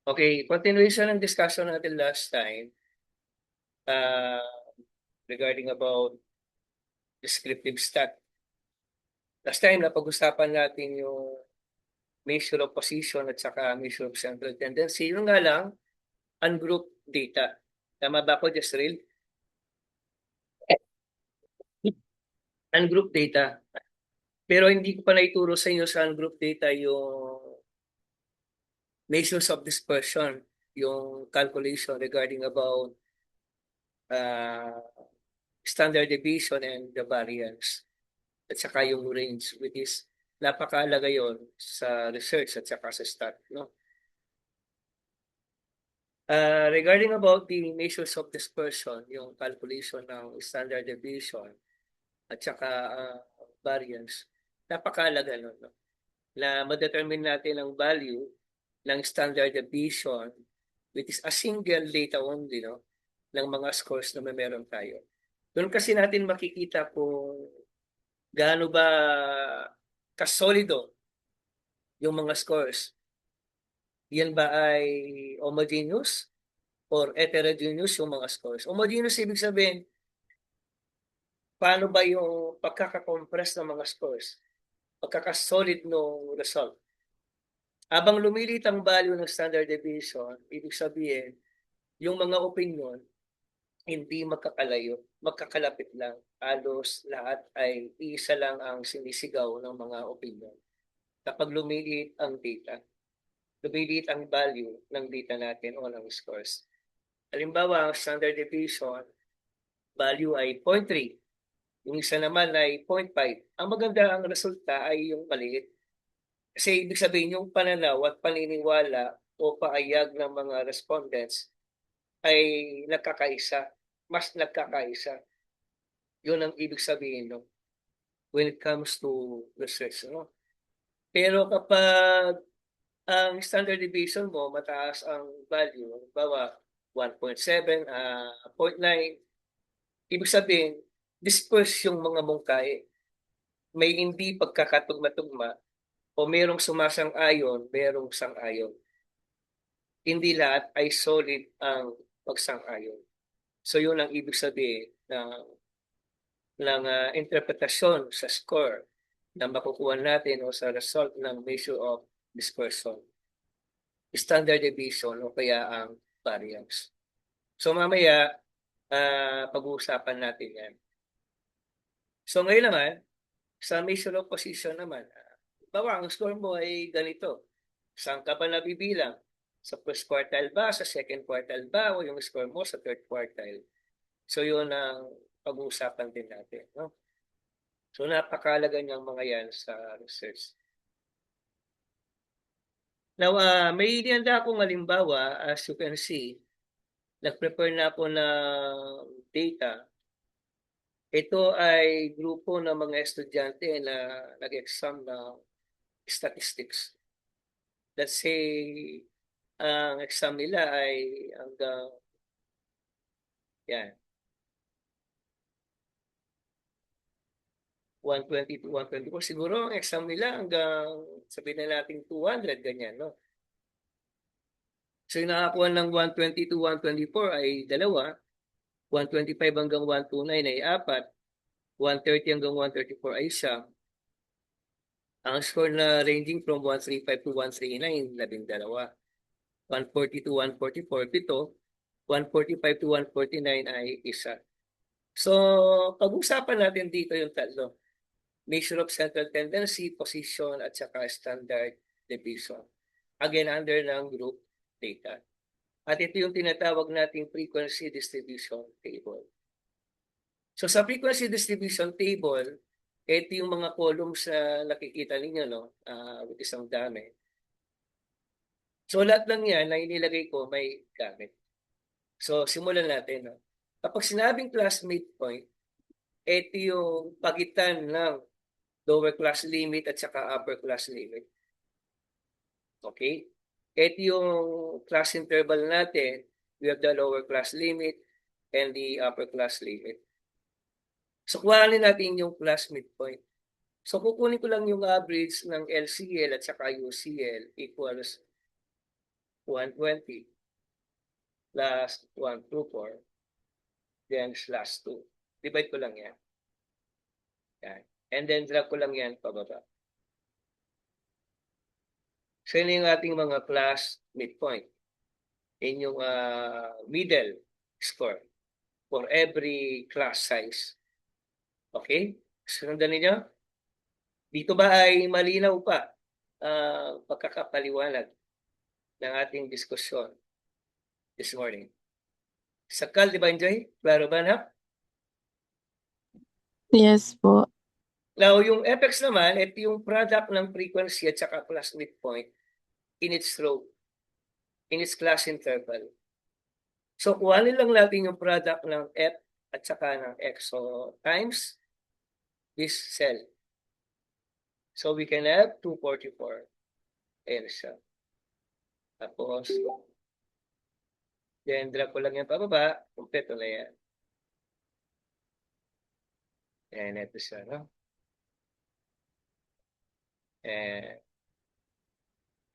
Okay, continuation ng discussion natin last time uh, regarding about descriptive stat. Last time, napag-usapan natin yung measure of position at saka measure of central tendency. Yung nga lang, ungrouped data. Tama ba ako, Jezreel? Ungrouped data. Pero hindi ko pa naituro sa inyo sa ungrouped data yung measures of dispersion, yung calculation regarding about uh, standard deviation and the variance. At saka yung range, which is napakahalaga yon sa research at saka sa stat, no? Regarding about the measures of dispersion, yung calculation ng standard deviation at saka variance, napakahalaga nun, no? Na ma-determine natin ang value ng standard deviation, which is a single data only, no? Ng mga scores na meron tayo. Doon kasi natin makikita kung gaano ba kasolido yung mga scores. Yan ba ay homogeneous or heterogeneous yung mga scores? Homogeneous ibig sabihin, paano ba yung pagkaka-compress ng mga scores? Pagkaka-solid ng result. Habang lumilit ang value ng standard deviation, ibig sabihin, yung mga opinion, hindi magkakalayo, magkakalapit lang. Halos lahat ay isa lang ang sinisigaw ng mga opinion. Kapag lumilit ang data, lumilit ang value ng data natin o ng scores. Halimbawa, ang standard deviation value ay 0.3. Yung isa naman ay 0.5. Ang maganda ang resulta ay yung maliit. Kasi ibig sabihin yung pananaw at paniniwala o paayag ng mga respondents ay nagkakaisa. Mas nagkakaisa. Yun ang ibig sabihin, no? When it comes to research. No? Pero kapag ang standard deviation mo, mataas ang value, bawa 1.7, 0.9, ibig sabihin, disperse yung mga mungkahi. May hindi pagkakatugma-tugma o merong sumasang-ayon, merong sang-ayon. Hindi lahat ay solid ang pagsang-ayon. So yun ang ibig sabihin ng interpretasyon sa score na makukuha natin o sa result ng measure of dispersion. Standard deviation o kaya ang variance. So mamaya, pag-uusapan natin yan. So ngayon naman, sa measure of position naman, bawa ang score mo ay ganito. Saan ka ba nabibilang? Sa first quartile ba? Sa second quartile ba? O yung score mo sa third quartile? So yun ang pag-uusapan din natin. No? So napakalaga niyang mga yan sa research. Now, may inihanda akong halimbawa, as you can see, nag-prepare na ako ng data. Ito ay grupo ng mga estudyante na nag-exam ng statistics. Let's say, ang exam nila ay hanggang, yan, 120 to 124. Siguro ang exam nila hanggang, sabihin na natin 200, ganyan, no? So yung nakakuha ng 120 to 124 ay dalawa, 125 hanggang 129 ay apat, 130 hanggang 134 ay isa. Ang score na ranging from 135 to 139, 12. 140 to 144, 7. 145 to 149 ay isa. So, pag-usapan natin dito yung tatlo. Measure of central tendency, position, at saka standard deviation. Again, under ng group data. At ito yung tinatawag nating frequency distribution table. So sa frequency distribution table, ito yung mga columns na nakikita ninyo, no? With isang dami. So lahat lang yan na inilagay ko may gamit. So simulan natin. No? Kapag sinabing classmate point, ito yung pagitan ng lower class limit at saka upper class limit. Okay? Ito yung class interval natin. We have the lower class limit and the upper class limit. So kuhanin natin yung class midpoint. So kukunin ko lang yung average ng LCL at saka UCL equals 120 plus 124, then slash 2. Divide ko lang yan. Yan. And then drag ko lang yan pababa. So yun yung ating mga class midpoint. Yun yung middle score for every class size. Okay? Sundan ninyo? Dito ba ay malinaw pa pagkakapaliwanag ng ating diskusyon this morning? Sakal, di ba, Enjoy? Klaro ba na? Yes po. Now, yung FX naman, ito yung product ng frequency at saka class midpoint in its row, in its class interval. So, kuhanin lang natin yung product ng F at saka ng X. So, times this cell. So, we can have 244. Ayan siya. Tapos, then drag ko lang yan pababa, kumpleto na yan. Ayan, ito siya, no?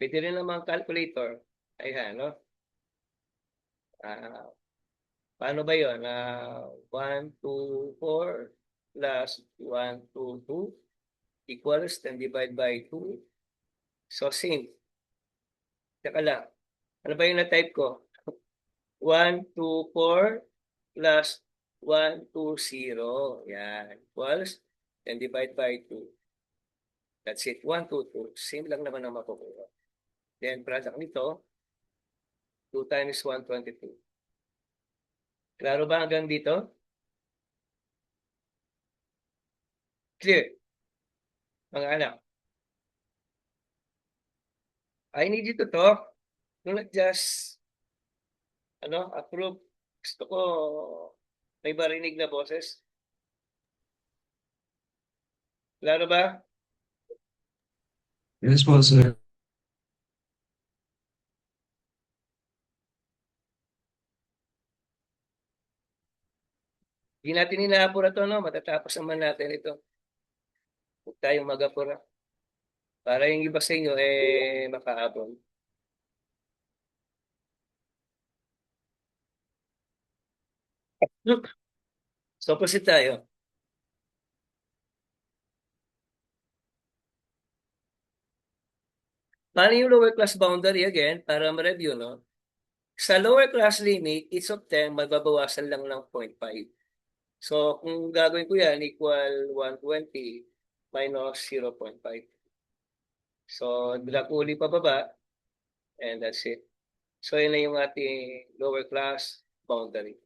Pwede rin naman calculator. Ayan, no? Paano ba yun? 1, 2, 4 plus 1, 2, 2 equals 10 divided by 2. So, same. Teka lang. Ano ba yung na-type ko? 1, 2, 4 plus 1, 2, 0. Yan. Equals 10 divided by 2. That's it. 1, 2, 2. Same lang naman ang makukuha. Then, product nito, 2 times 122. Klaro ba hanggang dito? Clear? Mga anak. I need you to talk. Do not just approve. Gusto ko may marinig na boses. Klaro ba? Yes po, sir. Hindi natin inaapura to, no? Matatapos naman natin ito. Huwag tayong mag-apura. Para yung iba sa inyo, makaabon. Look. So, proceed tayo. Paano yung lower class boundary again? Para ma-review, no? Sa lower class limit, each of them, magbabawasan lang ng 0.5. So, kung gagawin ko yan, equal 120 minus 0.5. So, drag uli pababa, and that's it. So, yun na yung ating lower class boundary.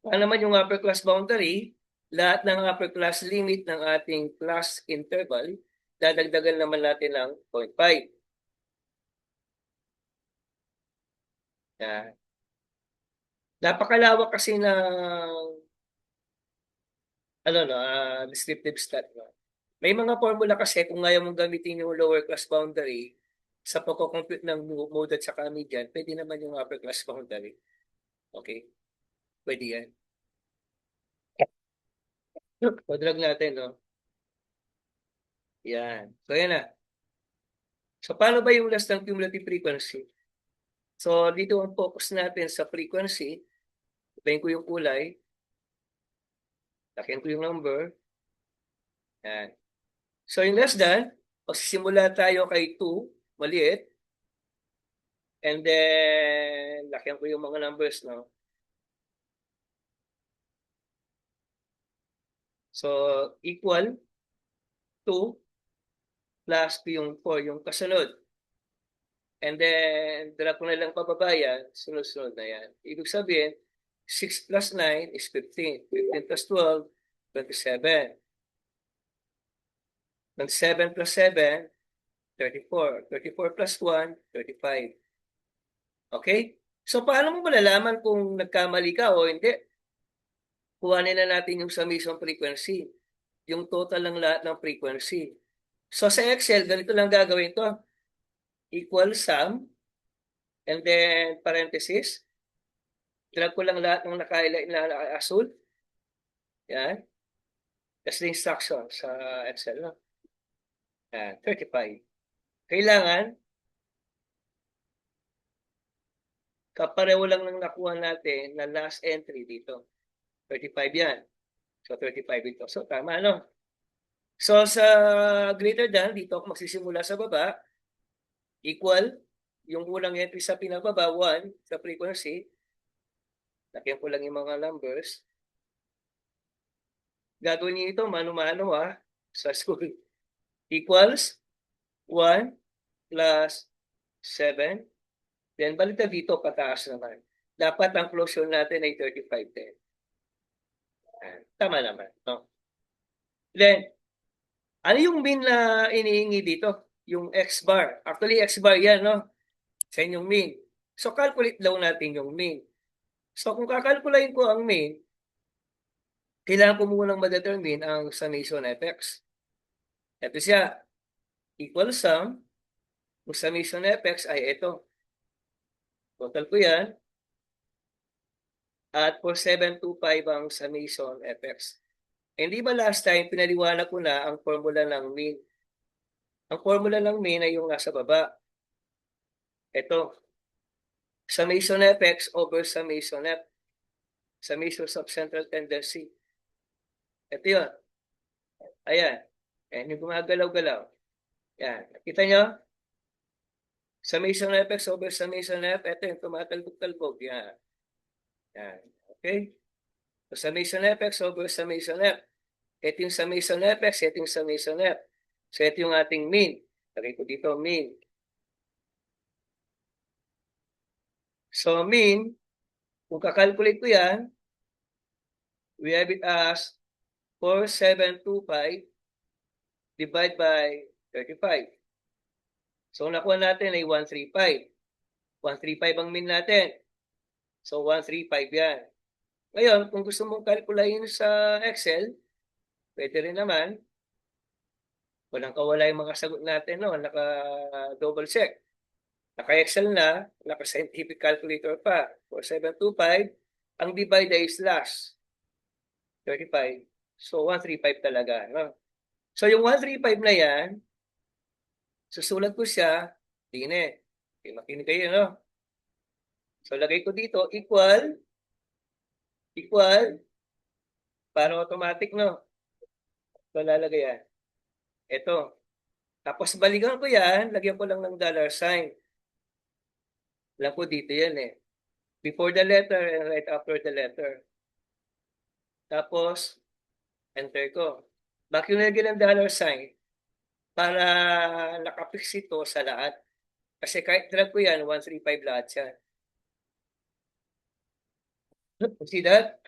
Ano naman yung upper class boundary? Lahat ng upper class limit ng ating class interval, dadagdagan naman natin ng 0.5. Yan. Napakalawak kasi ng descriptive stat. No? May mga formula kasi kung ayaw mong gamitin yung lower class boundary sa pagko-compute ng mode at saka median, pwede naman yung upper class boundary. Okay? Pwede yan. Padrag natin, no? Yan. So, yan na. So, paano ba yung last ng cumulative frequency? So, dito ang focus natin sa frequency. Ibahin ko yung kulay. Lakihan ko yung number. Yan. So, yung less than, magsisimula tayo kay 2, maliit. And then, lakihan ko yung mga numbers, no? So, equal 2 plus 2 yung 4, yung kasunod. And then, drag ko na lang pababa yan, sunod-sunod na yan. Ibig sabihin, 6 plus 9 is 15. 15 plus 12, 27. 27 plus 7, 34. 34 plus 1, 35. Okay? So, paano mo malalaman kung nagkamali ka o hindi? Kuhanin na natin yung summation frequency. Yung total ng lahat ng frequency. So, sa Excel, ganito lang gagawin to. Equal sum, and then parenthesis. Drag ko lang lahat ng naka-asul. Yan. That's the instruction sa Excel. No? 35. Kailangan, kapareho lang ng nakuha natin na last entry dito. 35 yan. So, 35 ito. So, tama, no? So, sa greater than, dito ako magsisimula sa baba. Equal, yung unang entry sa pinababa, 1 sa frequency. Lagyan ko lang yung mga numbers. Gagawin niyo ito, mano-mano sa school. Equals 1 plus 7. Then, balik na dito, pataas naman. Dapat ang closure natin ay 35 din. Tama naman, no? Then, ano yung mean na inihingi dito? Yung X bar. Actually, X bar yan, no? Sa inyong mean. So, calculate daw natin yung mean. So, kung kakalkulayin ko ang mean, kailangan ko munang ma-determine ang summation fx. Ito siya. Equal sum. Yung summation fx ay ito. Total ko yan. At for 725 ang summation fx. Hindi ba last time, pinaliwanag ko na ang formula ng mean? Ang formula ng mean ay yung nasa baba. Ito. Summation fx over summation f. Summation of central tendency. Ito yun. Ayan. Ayan yung gumagalaw-galaw. Yan. Kita nyo? Summation fx over summation f. Ito yung tumatalbog-talbog. Yan. Yan. Okay? So, summation fx over summation f. Ito yung summation fx. Ito yung summation f. So, ito yung ating mean. Lagay ko dito, mean. So, mean, kung kakalculate ko yan, we have it as 4725 divide by 35. So, nakuha natin ay 135. 135 ang mean natin. So, 135 yan. Ngayon, kung gusto mong kalkulayin sa Excel, pwede rin naman. Walang kawala yung mga sagot natin, no? Naka-double check. Naka-Excel na, naka-scientific calculator pa. 4725, ang divide ay slash 35. So, 135 talaga, no? So, yung 135 na yan, susulat ko siya, dine. Okay, makinig kayo, no? So, lagay ko dito, equal, para automatic, no? So, lalagay yan. Ito. Tapos, balikan ko yan, lagyan ko lang ng dollar sign. Alam ko dito yan eh. Before the letter and right after the letter. Tapos, enter ko. Bakit yung lagyan ng dollar sign? Para nakapix ito sa lahat. Kasi kahit drag ko yan, 135 lahat yan. See that?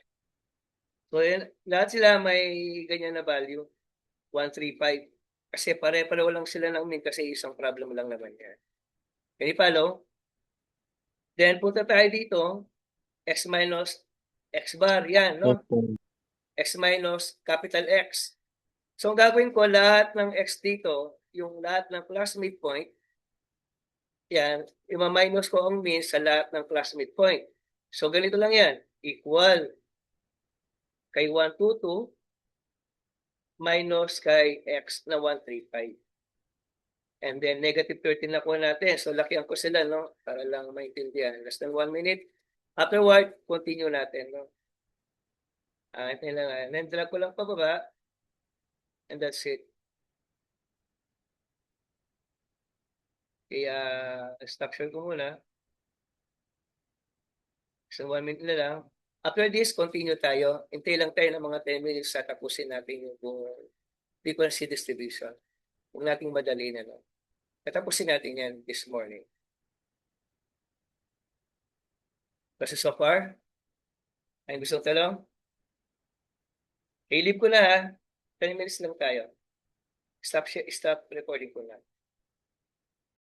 So, yan, lahat sila may ganyan na value. 135. Kasi pare-pareho lang sila ng min kasi isang problem lang naman yan. Can you follow? Then, punta tayo dito. X minus X bar. Yan, no? X minus capital X. So, ang gagawin ko, lahat ng X dito, yung lahat ng class midpoint, yan, ima-minus ko ang mean sa lahat ng class midpoint. So, ganito lang yan. Equal kay 122 minus kay X na 135. And then, negative 13 na kuha natin. So, lakihan ko sila, no? Para lang maintindihan. Less than 1 minute. Afterward, continue natin, no? Ito lang. And then, drag ko lang pababa. And that's it. Kaya, stop share ko muna. So, 1 minute na lang. After this, continue tayo. Hintay lang tayo ng mga 10 minutes sa tapusin natin yung frequency distribution. Huwag nating madali na, no? Tatapusin natin yan this morning. Kasi so far, ay gusto talong? I-leave ko na ha. 10 minutes lang tayo. Stop recording ko na.